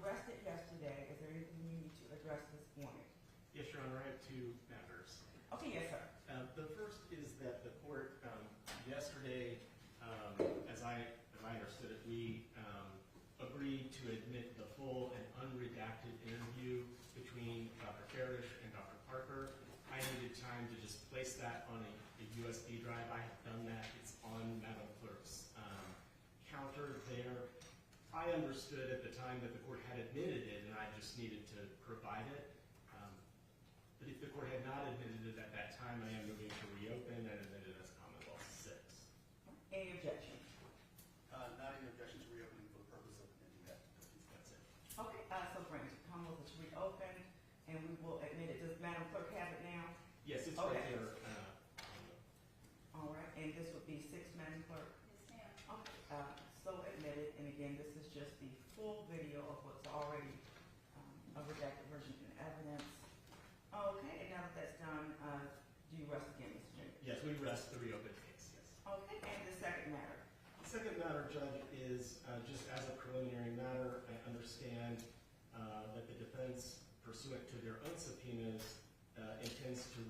arrested yesterday. Is there anything you need to address this morning? Yes, Your Honor, I have two matters. Okay, yes, sir. The first is that the court yesterday, as I understood it, we agreed to admit the full and unredacted interview between Dr. Farish and Dr. Parker. I needed time to just place that on a USB drive. I have done that. It's on Madam Clerk's counter there. I understood at the time that the court had admitted it, and I just needed to provide it. But if the court had not admitted it at that time, I am moving to reopen and admit it as Commonwealth 6. Any objection? Not any objection to reopening for the purpose of admitting that. That's it. Okay, so granted, Commonwealth is reopened, and we will admit it. Does Madam Clerk have it now? Yes, it's Okay. right there. All right, and this would be 6, Madam Clerk? Yes, ma'am. Okay, so admitted, and again, this is just the full video of what's already a redacted version in evidence. Okay, and now that that's done, do you rest again, Mr. Jenkins? Yes, we rest the reopened case, yes. Okay, and the second matter? The second matter, Judge, is just as a preliminary matter, I understand that the defense, pursuant to their own subpoenas, intends to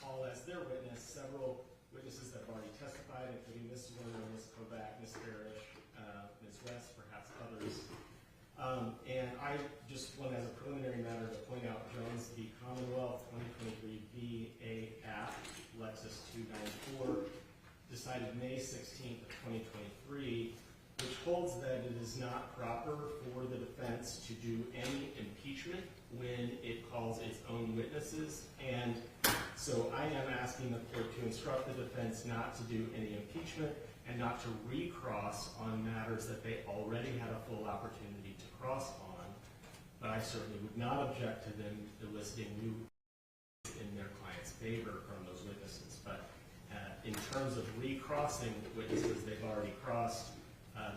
call as their witness several witnesses that have already testified, including Ms. Zwerner, Ms. Kovac, Ms. Farish, Ms. West, perhaps others. And I just want, as a preliminary matter, to point out Jones v. Commonwealth 2023 VA Act, Lexus 294, decided May 16th of 2023, which holds that it is not proper for the defense to do any impeachment when it calls its own witnesses. And so I am asking the court to instruct the defense not to do any impeachment and not to recross on matters that they already had a full opportunity to cross on. But I certainly would not object to them eliciting new in their client's favor from those witnesses. But in terms of recrossing witnesses they've already crossed,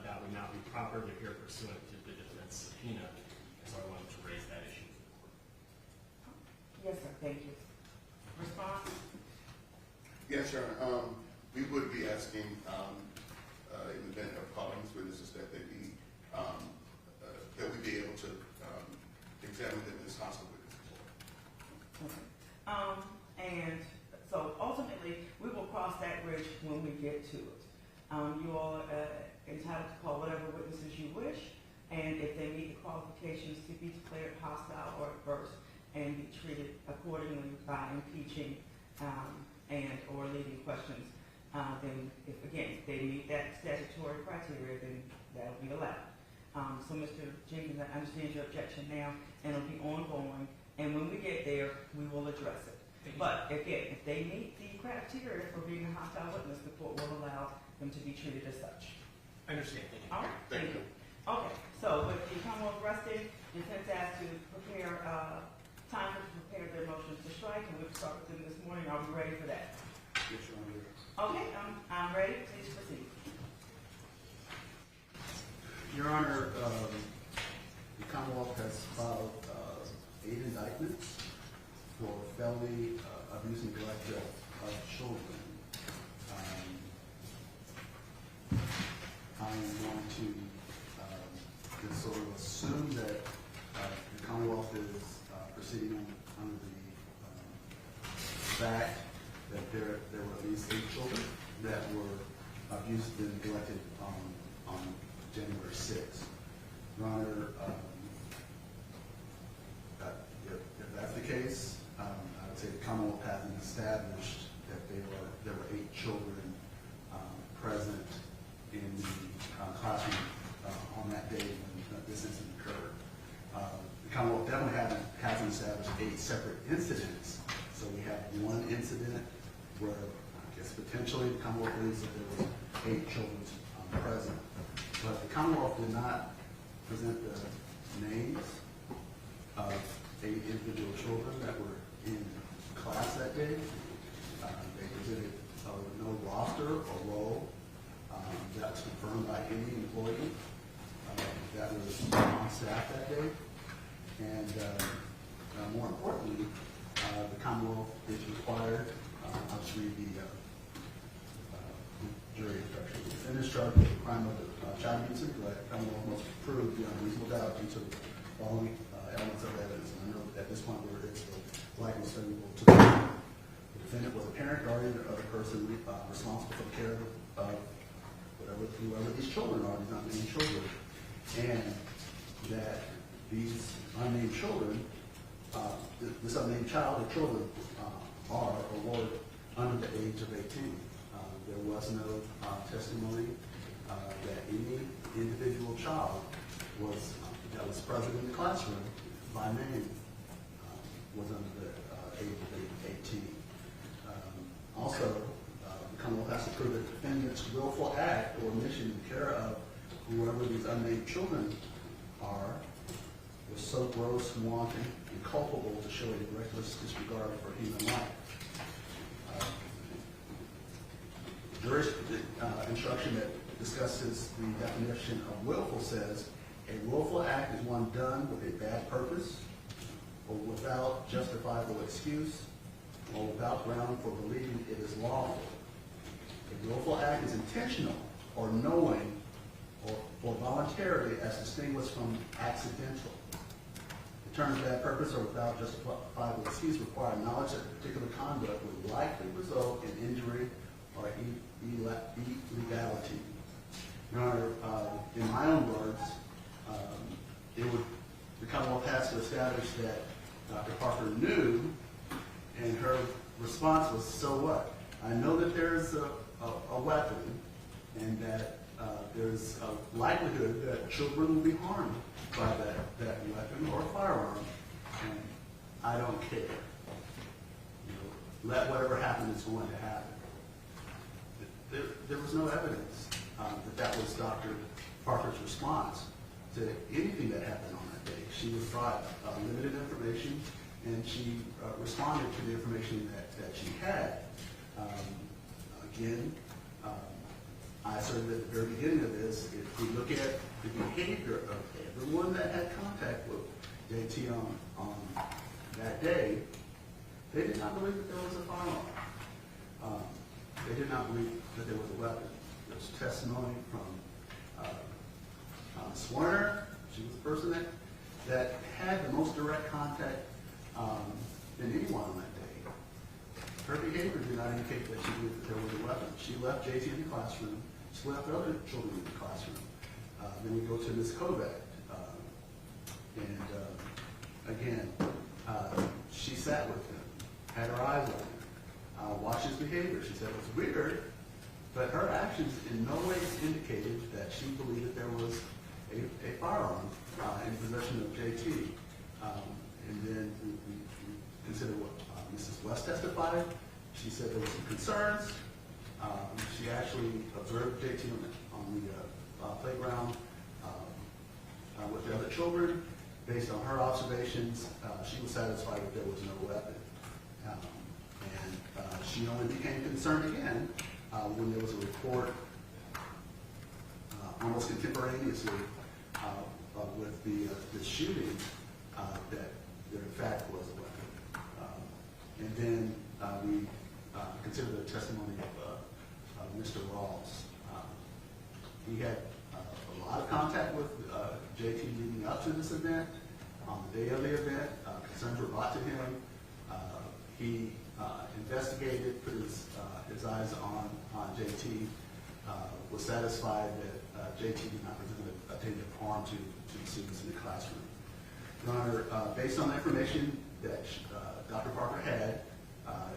that would not be proper to hear pursuant to the defense subpoena. So I wanted to raise that issue to the court. Yes, sir, thank you. Response? Yes, Your Honor. We would be asking, in the event of calling these witnesses, that they be, that we be able to examine them as hostile witnesses. Okay. And so ultimately, we will cross that bridge when we get to it. You all are entitled to call whatever witnesses you wish, and if they meet the qualifications to be declared hostile or adverse and be treated accordingly by impeaching and or leading questions, then if they meet that statutory criteria, then that will be allowed. So Mr. Jenkins, I understand your objection now, and it'll be ongoing, and when we get there, we will address it. But again, if they meet the criteria for being a hostile witness, the court will allow them to be treated as such. I understand. Thank you. All right, thank you. Okay, so with the Commonwealth rested, defense asked to prepare time to prepare their motions to strike, and we'll start with them this morning. Are we ready for that? Yes, Your Honor. Okay, I'm ready. Please proceed. Your Honor, the Commonwealth has filed 8 indictments for felony abuse and neglect of children. I'm going to sort of assume that the Commonwealth is proceeding under the fact that there were at least 8 children that were abused and neglected on January 6th. Your Honor, if that's the case, I would say the Commonwealth hasn't established that there were 8 children present in the classroom on that day when this incident occurred. The Commonwealth definitely hasn't established 8 separate incidents. So we have one incident where I guess potentially the Commonwealth believes that there was 8 children present. But the Commonwealth did not present the names of 8 individual children that were in class that day. They presented no roster or role that was confirmed by any employee that was on staff that day. And more importantly, the Commonwealth is required, I'll just read the jury instructions. defendant's charged with the crime of child abuse and neglect, Commonwealth must prove beyond reasonable doubt due to the following elements of evidence. And I know at this point where it's likely favorable to the defendant was a parent, guardian, or other person responsible for the care of whoever these children are, these unnamed children, and that these unnamed children, this unnamed child or children are or were under the age of 18. There was no testimony that any individual child that was present in the classroom by name was under the age of 18. Also, the Commonwealth has to prove that the defendant's willful act or omission in care of whoever these unnamed children are was so gross, wanton, and culpable to show a reckless disregard for human life. Jury instruction that discusses the definition of willful says, a willful act is one done with a bad purpose or without justifiable excuse or without ground for believing it is lawful. A willful act is intentional or knowing or voluntarily as distinguished from accidental. The terms bad purpose or without justifiable excuse require knowledge that a particular conduct would likely result in injury or illegality. Your Honor, in my own words, the Commonwealth has to establish that Dr. Parker knew, and her response was, so what? I know that there's a weapon, and that there's a likelihood that children will be harmed by that weapon or firearm, and I don't care. Let whatever happen is going to happen. There was no evidence that was Dr. Parker's response to anything that happened on that day. She was brought limited information, and she responded to the information that she had. Again, I asserted at the very beginning of this, if we look at the behavior of everyone that had contact with JT on that day, they did not believe that there was a firearm. They did not believe that there was a weapon. There was testimony from Zwerner. She was the person that had the most direct contact than anyone on that day. Her behavior did not indicate that she believed that there was a weapon. She left JT in the classroom. She left other children in the classroom. Then we go to Ms. Kovac. Again, she sat with him, had her eyes on him. Watched his behavior. She said it was weird, but her actions in no way indicated that she believed that there was a firearm in possession of JT. And then we consider what Mrs. West testified. She said there were some concerns. She actually observed JT on the playground with the other children. Based on her observations, she was satisfied that there was no weapon. She only became concerned again when there was a report almost contemporaneously with the shooting that there in fact was a weapon. And then we consider the testimony of Mr. Rawls. He had a lot of contact with JT leading up to this event. On the day of the event, concerns were brought to him. He investigated, put his eyes on JT, was satisfied that JT did not present a danger of harm to the students in the classroom. Your Honor, based on the information that Dr. Parker had,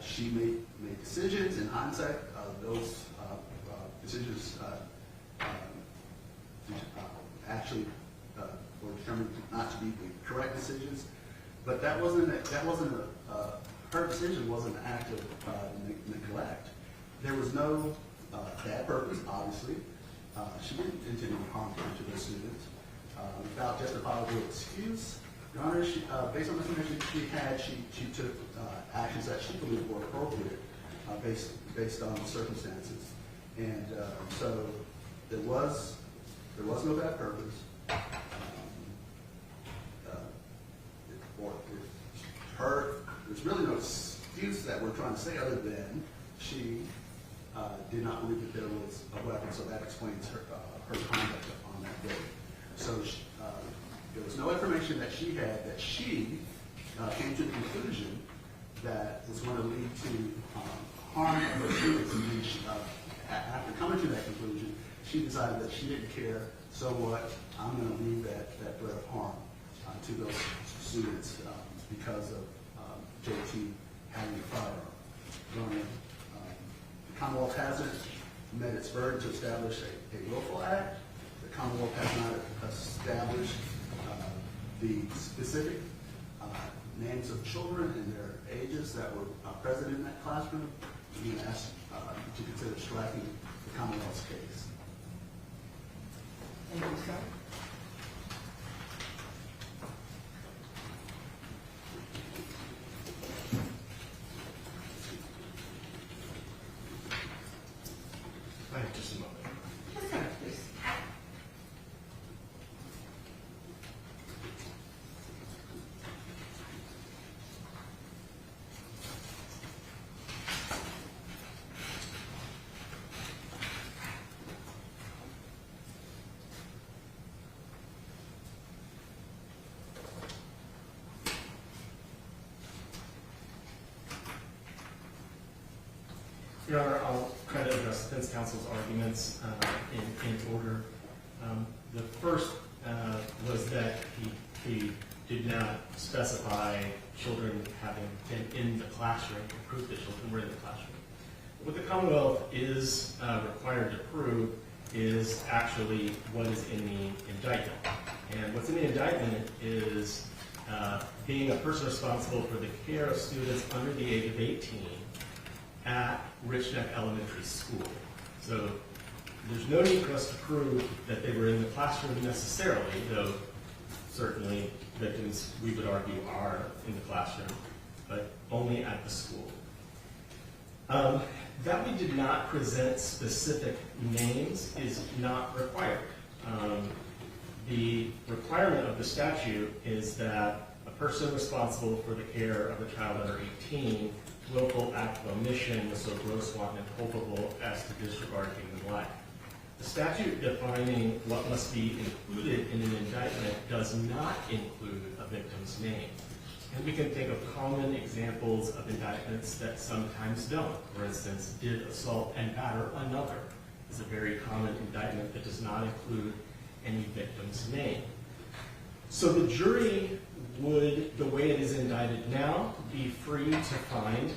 she made decisions. In hindsight, those decisions actually were determined not to be the correct decisions. But that wasn't her decision wasn't an act of neglect. There was no bad purpose, obviously. She didn't intend any harm to the students. Without justifiable excuse, Your Honor, based on the information she had, she took actions that she believed were appropriate based on the circumstances. And so there was no bad purpose. There's really no excuse that we're trying to say other than she did not believe that there was a weapon, so that explains her conduct on that day. So there was no information that she had that she came to the conclusion that was going to lead to harm of her students. And then after coming to that conclusion, she decided that she didn't care, so what, I'm going to leave that threat of harm to those students because of JT having a firearm. The Commonwealth hasn't met its burden to establish a willful act. The Commonwealth has not established the specific names of children and their ages that were present in that classroom. We ask to consider striking the Commonwealth's case. Thank you, sir. Just a moment. Yes, sir, please. Your Honor, I'll try to address defense counsel's arguments in order. The first was that he did not specify children having been in the classroom, or prove that children were in the classroom. What the Commonwealth is required to prove is actually what is in the indictment. And what's in the indictment is being a person responsible for the care of students under the age of 18 at Richneck Elementary School. So there's no need for us to prove that they were in the classroom necessarily, though certainly victims, we would argue, are in the classroom, but only at the school. That we did not present specific names is not required. The requirement of the statute is that a person responsible for the care of a child under 18 willful act of omission was so gross, wanton, and culpable as to disregard human life. The statute defining what must be included in an indictment does not include a victim's name. And we can think of common examples of indictments that sometimes don't. For instance, did assault and batter another is a very common indictment that does not include any victim's name. So the jury would, the way it is indicted now, be free to find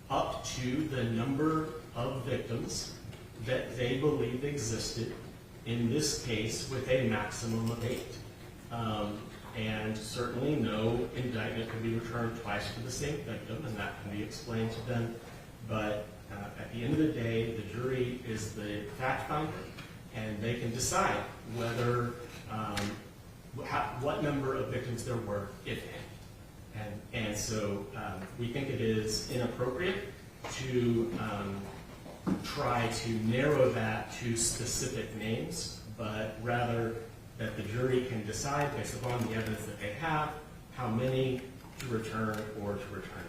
up to the number of victims that they believe existed, in this case with a maximum of 8. And certainly no indictment can be returned twice for the same victim, and that can be explained to them. But at the end of the day, the jury is the fact finder, and they can decide whether what number of victims there were, if any. And so we think it is inappropriate to try to narrow that to specific names, but rather that the jury can decide based upon the evidence that they have how many to return or to return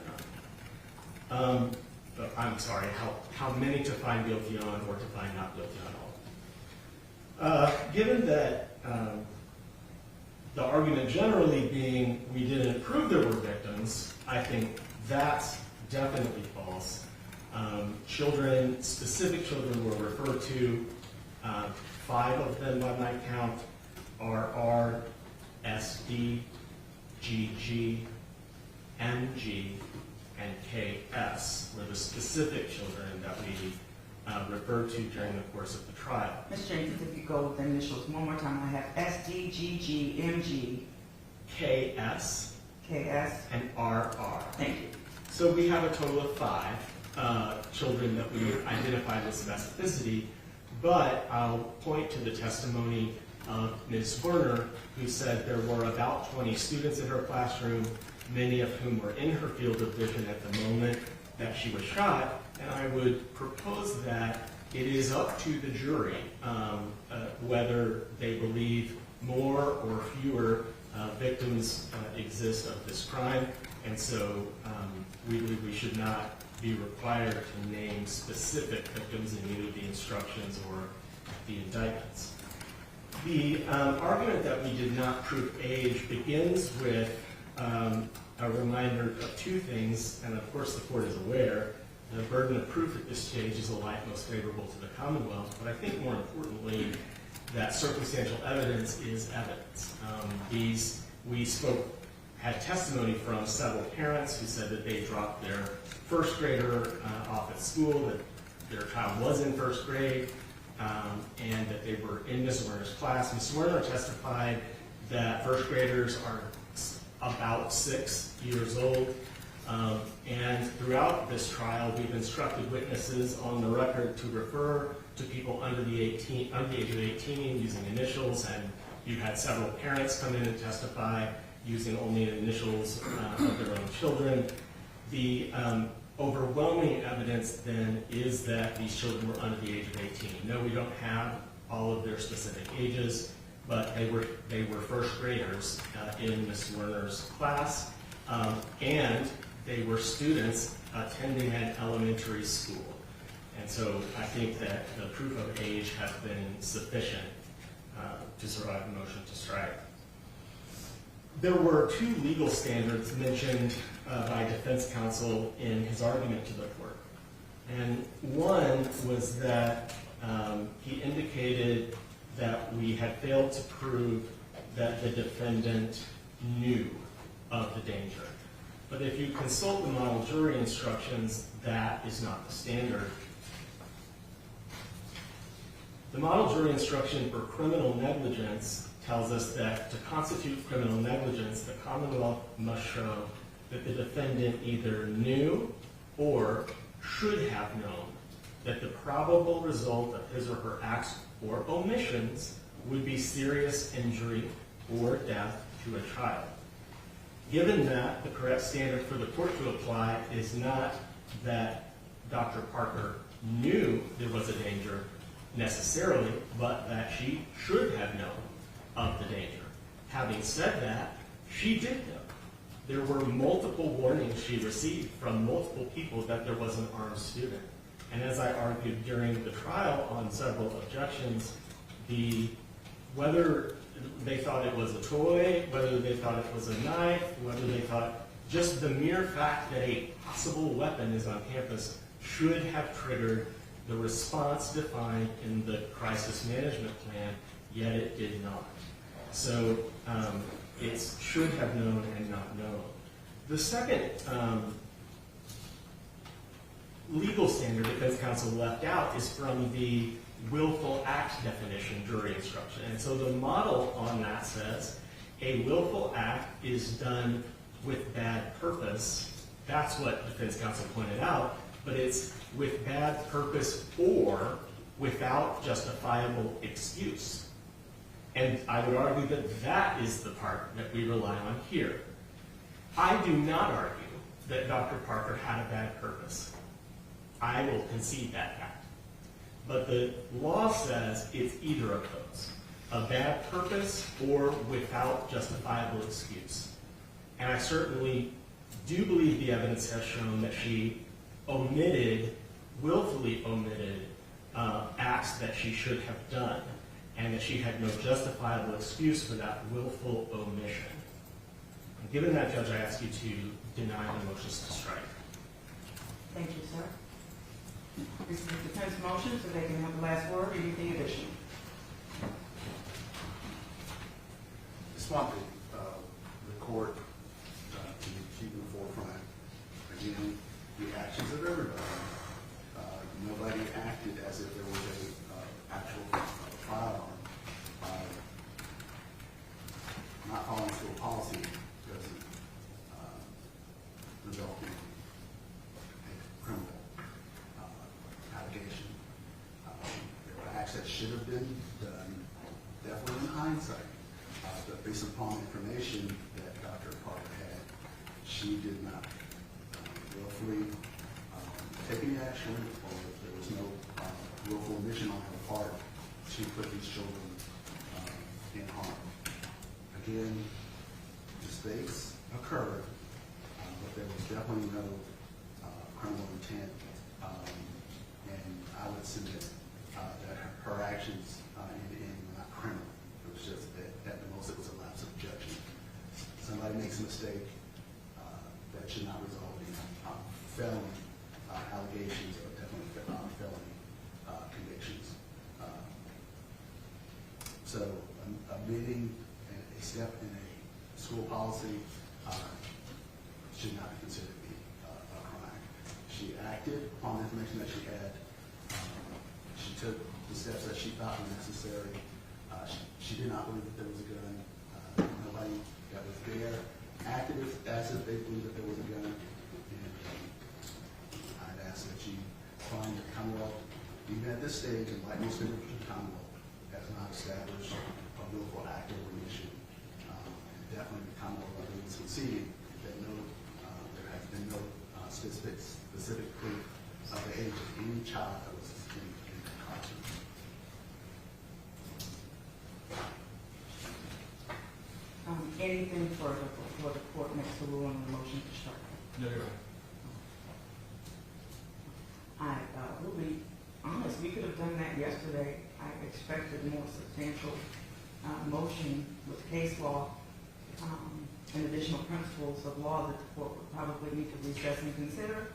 none. I'm sorry, how many to find guilty on or to find not guilty on all. Given that the argument generally being we didn't prove there were victims, I think that's definitely false. Children, specific children were referred to. 5 of them by my count are R, S, D, G, G, M, G, and K, S were the specific children that we referred to during the course of the trial. Ms. Jenkins, if you go with the initials one more time, I have S, D, G, G, M, G, K, S, K, S, and R, R. Thank you. So we have a total of 5 children that we identified with specificity, but I'll point to the testimony of Ms. Zwerner, who said there were about 20 students in her classroom, many of whom were in her field of vision at the moment that she was shot, and I would propose that it is up to the jury whether they believe more or fewer victims exist of this crime, and so we believe we should not be required to name specific victims in either the instructions or the indictments. The argument that we did not prove age begins with a reminder of two things, and of course the court is aware the burden of proof at this stage is the light most favorable to the Commonwealth, but I think more importantly that circumstantial evidence is evidence. We had testimony from several parents who said that they dropped their first grader off at school, that their child was in first grade, and that they were in Ms. Zwerner's class. Ms. Zwerner testified that first graders are about 6 years old, and throughout this trial we've instructed witnesses on the record to refer to people under the age of 18 using initials, and you had several parents come in and testify using only initials of their own children. The overwhelming evidence then is that these children were under the age of 18. No, we don't have all of their specific ages, but they were first graders in Ms. Zwerner's class, and they were students attending an elementary school. And so I think that the proof of age has been sufficient to survive the motion to strike. There were two legal standards mentioned by defense counsel in his argument to the court. And one was that he indicated that we had failed to prove that the defendant knew of the danger. But if you consult the model jury instructions, that is not the standard. The model jury instruction for criminal negligence tells us that to constitute criminal negligence, the Commonwealth must show that the defendant either knew or should have known that the probable result of his or her acts or omissions would be serious injury or death to a child. Given that, the correct standard for the court to apply is not that Dr. Parker knew there was a danger necessarily, but that she should have known of the danger. Having said that, she did know. There were multiple warnings she received from multiple people that there was an armed student. And as I argued during the trial on several objections, whether they thought it was a toy, whether they thought it was a knife, whether they thought just the mere fact that a possible weapon is on campus should have triggered the response defined in the crisis management plan, yet it did not. So it should have known and not known. The second legal standard defense counsel left out is from the willful act definition jury instruction. And so the model on that says a willful act is done with bad purpose. That's what defense counsel pointed out, but it's with bad purpose or without justifiable excuse. And I would argue that that is the part that we rely on here. I do not argue that Dr. Parker had a bad purpose. I will concede that fact. But the law says it's either of those, a bad purpose or without justifiable excuse. And I certainly do believe the evidence has shown that she willfully omitted acts that she should have done, and that she had no justifiable excuse for that willful omission. And given that, Judge, I ask you to deny the motions to strike. Thank you, sir. This is the defense motion, so they can have the last word. Anything additional? Just want the court to keep in the forefront, again, the actions of everybody. Nobody acted as if there was a actual firearm. Not following school policy doesn't result in a criminal allegation. There were acts that should have been done, definitely in hindsight, but based upon information that Dr. Parker had, she did not willfully take any action, or there was no willful omission on her part to put these children in harm. Again, mistakes occurred, but there was definitely no criminal intent. And I would submit that her actions in the end were not criminal. It was just that at the most it was a lapse of judgment. Somebody makes a mistake, that should not result in felony allegations or definitely felony convictions. So omitting a step in a school policy should not be considered to be a crime. She acted upon the information that she had. She took the steps that she thought were necessary. She did not believe that there was a gun. Nobody that was there acted as if they believed that there was a gun. And I'd ask that you find the Commonwealth, even at this stage, and like most members of the Commonwealth, has not established a willful act or remission. And definitely the Commonwealth, I think, is conceding that there has been no specific proof of the age of any child that was in the classroom. Anything further before the court makes a rule on the motion to strike? No, Your Honor. I will be honest, we could have done that yesterday. I expected more substantial motion with case law and additional principles of law that the court would probably need to recess and consider,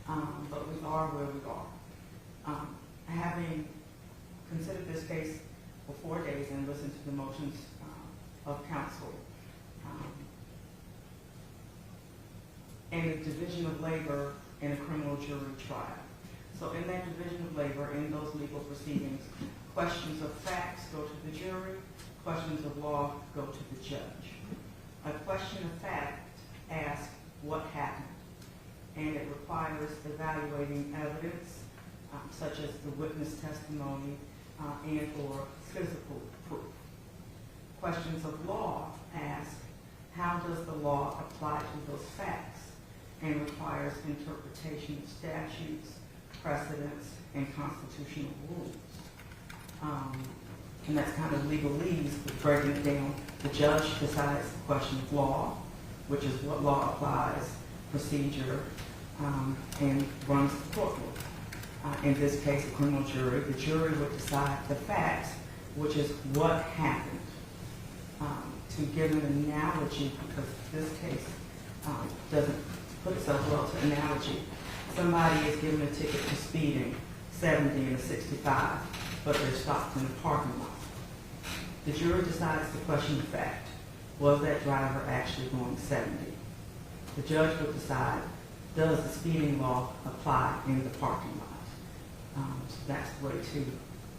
but we are where we are. Having considered this case for 4 days and listened to the motions of counsel, and the division of labor in a criminal jury trial. So in that division of labor, in those legal proceedings, questions of facts go to the jury, questions of law go to the judge. A question of fact asks what happened, and it requires evaluating evidence, such as the witness testimony and or physical proof. Questions of law ask how does the law apply to those facts, and requires interpretation of statutes, precedents, and constitutional rules. And that's kind of legalese, but breaking it down. The judge decides the question of law, which is what law applies, procedure, and runs the courtroom. In this case, a criminal jury, the jury would decide the facts, which is what happened. To give an analogy, because this case doesn't put itself well to analogy. Somebody is given a ticket for speeding, 70 and a 65, but they're stopped in a parking lot. The jury decides the question of fact. Was that driver actually going 70? The judge would decide, does the speeding law apply in the parking lot? So that's the way to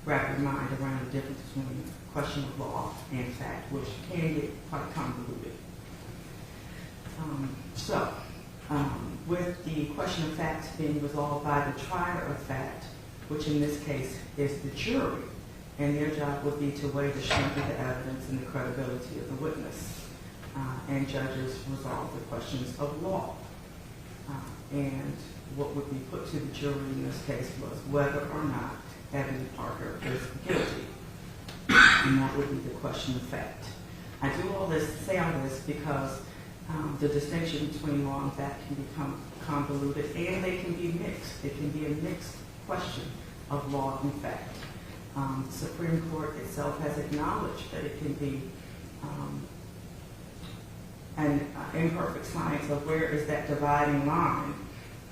wrap your mind around the difference between question of law and fact, which can get quite convoluted. With the question of facts being resolved by the trier of fact, which in this case is the jury, and their job would be to weigh the strength of the evidence and the credibility of the witness, and judges resolve the questions of law. And what would be put to the jury in this case was whether or not Ebony Parker is guilty, and that would be the question of fact. I do all this, say all this, because the distinction between law and fact can become convoluted, and they can be mixed. It can be a mixed question of law and fact. The Supreme Court itself has acknowledged that it can be an imperfect science of where is that dividing line,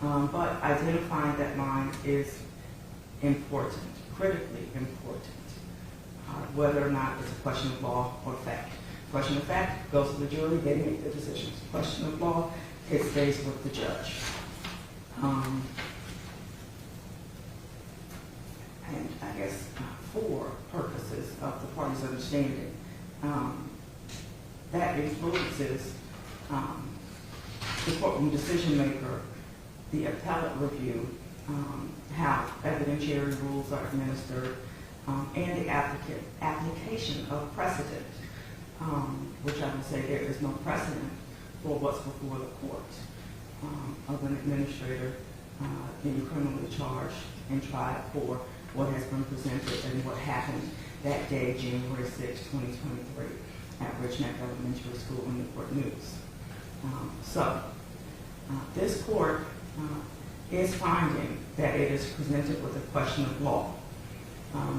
but identifying that line is important, critically important, whether or not it's a question of law or fact. Question of fact goes to the jury, they make the decisions. Question of law, it stays with the judge. And I guess for purposes of the party's understanding, that influences the courtroom decision maker, the appellate review, how evidentiary rules are administered, and the application of precedent. Which I would say there is no precedent for what's before the court of an administrator being criminally charged and tried for what has been presented and what happened that day, January 6, 2023, at Richneck Elementary School in Newport News. This court is finding that it is presented with a question of law,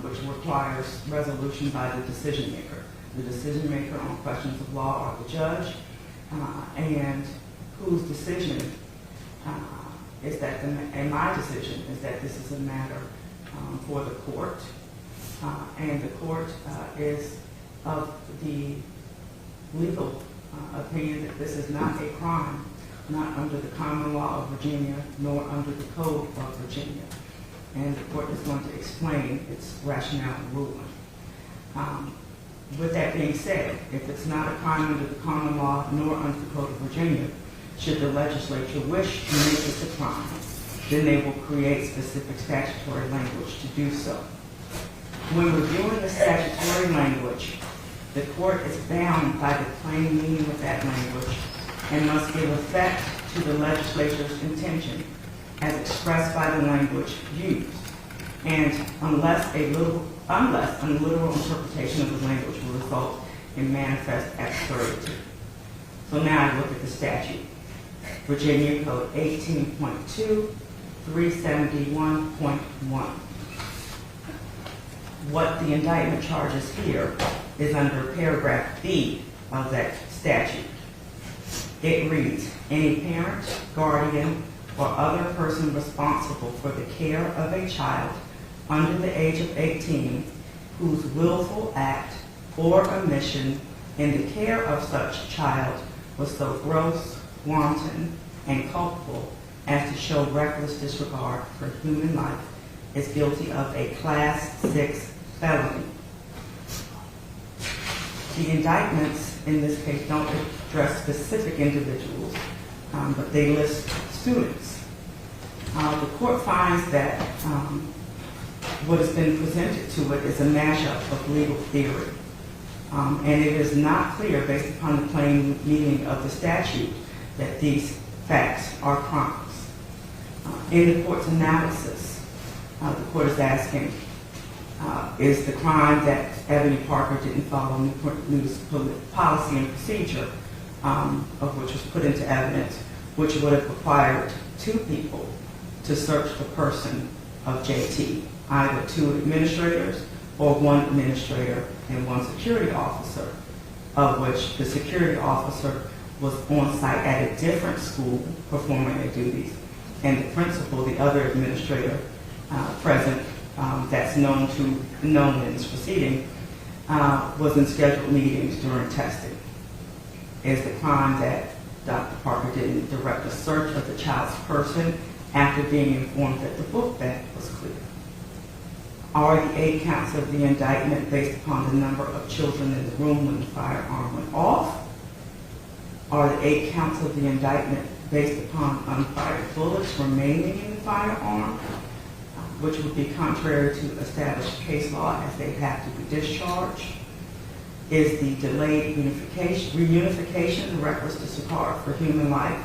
which requires resolution by the decision maker. The decision maker on questions of law are the judge, and whose decision is that, and my decision is that this is a matter for the court, and the court is of the legal opinion that this is not a crime, not under the common law of Virginia, nor under the code of Virginia. And the court is going to explain its rationale and ruling. With that being said, if it's not a crime under the common law, nor under the code of Virginia, should the legislature wish to make it a crime, then they will create specific statutory language to do so. When reviewing the statutory language, the court is bound by the plain meaning of that language and must give effect to the legislature's intention as expressed by the language used, and unless a literal interpretation of the language will result in manifest absurdity. So now I look at the statute. Virginia Code 18.2, 371.1. What the indictment charges here is under paragraph B of that statute. It reads, any parent, guardian, or other person responsible for the care of a child under the age of 18 whose willful act or omission in the care of such child was so gross, wanton, and culpable as to show reckless disregard for human life is guilty of a Class 6 felony. The indictments in this case don't address specific individuals, but they list students. The court finds that what has been presented to it is a mashup of legal theory, and it is not clear, based upon the plain meaning of the statute, that these facts are crimes. In the court's analysis, the court is asking, is the crime that Ebony Parker didn't follow Newport's policy and procedure, of which was put into evidence, which would have required two people to search the person of JT, either two administrators or one administrator and one security officer, of which the security officer was on site at a different school performing their duties, and the principal, the other administrator present, that's known in this proceeding, was in scheduled meetings during testing. Is the crime that Dr. Parker didn't direct a search of the child's person after being informed that the book bag was clear? Are the 8 counts of the indictment based upon the number of children in the room when the firearm went off? Are the 8 counts of the indictment based upon unfired bullets remaining in the firearm, which would be contrary to established case law as they have to be discharged? Is the delayed reunification the reckless disregard for human life?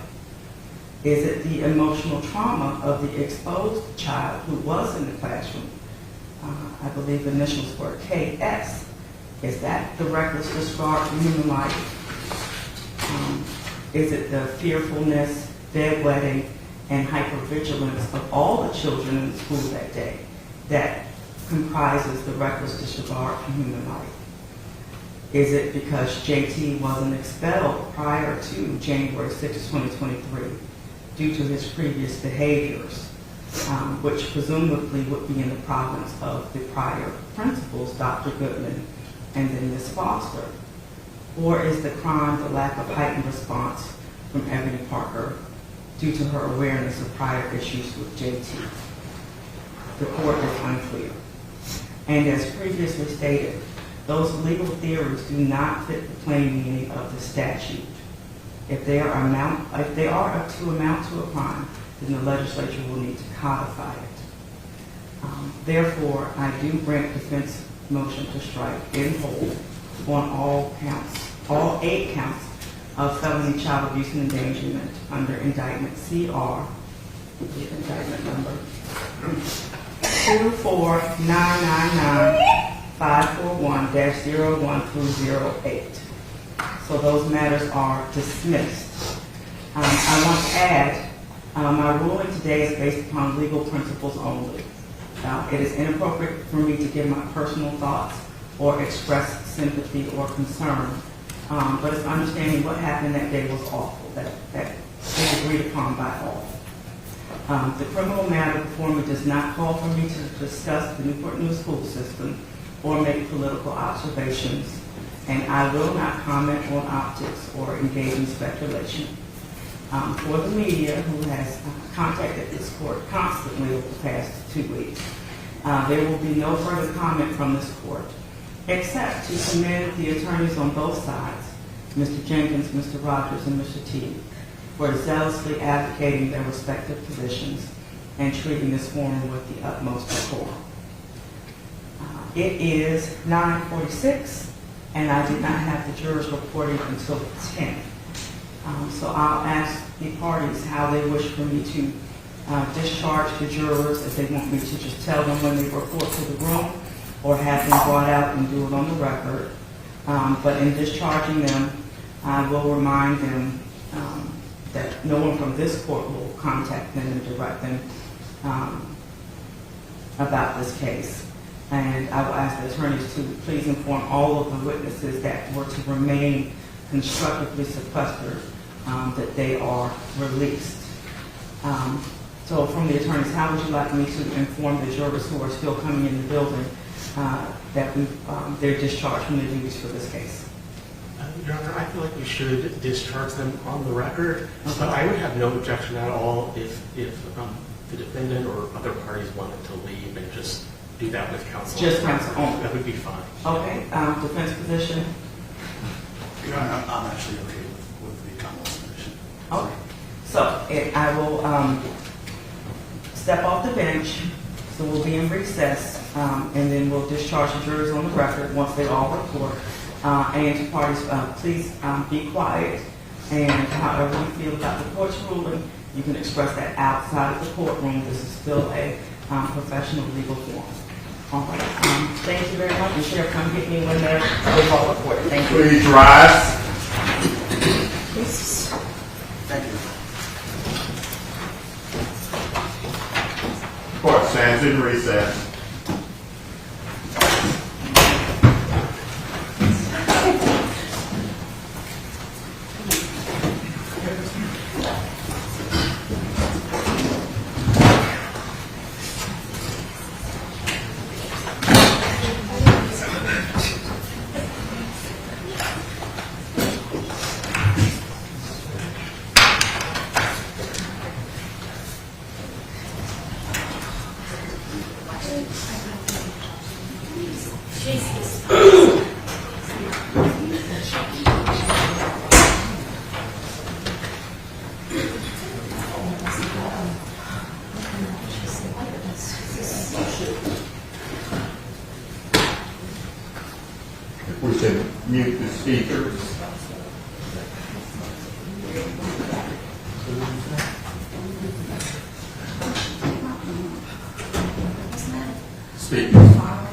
Is it the emotional trauma of the exposed child who was in the classroom? I believe the initials were KS. Is that the reckless disregard for human life? Is it the fearfulness, bedwetting, and hypervigilance of all the children in the school that day that comprises the reckless disregard for human life? Is it because JT wasn't expelled prior to January 6, 2023 due to his previous behaviors, which presumably would be in the province of the prior principals, Dr. Goodman and then Ms. Foster? Or is the crime the lack of heightened response from Ebony Parker due to her awareness of prior issues with JT? The court is unclear. And as previously stated, those legal theories do not fit the plain meaning of the statute. If they are to amount to a crime, then the legislature will need to codify it. Therefore, I do grant defense motion to strike in whole on all counts, all 8 counts of felony child abuse and endangerment under indictment CR, the indictment number 24999-541-01-08. So those matters are dismissed. I want to add My ruling today is based upon legal principles only. It is inappropriate for me to give my personal thoughts or express sympathy or concern, but it's understanding what happened that day was awful, that was agreed upon by all. The criminal matter before me does not call for me to discuss the Newport News school system or make political observations, and I will not comment on optics or engage in speculation. For the media, who has contacted this court constantly over the past 2 weeks, there will be no further comment from this court, except to commend the attorneys on both sides, Mr. Jenkins, Mr. Rogers, and Mr. Teague, for zealously advocating their respective positions and treating this forum with the utmost decorum. It is 9:46, and I did not have the jurors reporting until 10. So I'll ask the parties how they wish for me to discharge the jurors, if they want me to just tell them when they report to the room or have them brought out and do it on the record. But in discharging them, I will remind them that no one from this court will contact them and direct them about this case. And I will ask the attorneys to please inform all of the witnesses that were to remain constructively sequestered that they are released. So from the attorneys, how would you like me to inform the jurors who are still coming in the building that they're discharged from their duties for this case? Your Honor, I feel like we should discharge them on the record. Okay. I would have no objection at all if the defendant or other parties wanted to leave and just do that with counsel. Just counsel only? That would be fine. Okay, defense position? Your Honor, I'm actually okay with the Commonwealth's position. Okay, so I will step off the bench, so we'll be in recess, and then we'll discharge the jurors on the record once they all report. And to parties, please be quiet, and however you feel about the court's ruling, you can express that outside of the courtroom. This is still a professional legal forum. All right, thank you very much, and Sheriff, come get me when they've all reported. Thank you. Please rise. Thank you. Court stands in recess. We should mute the speakers. Speakers.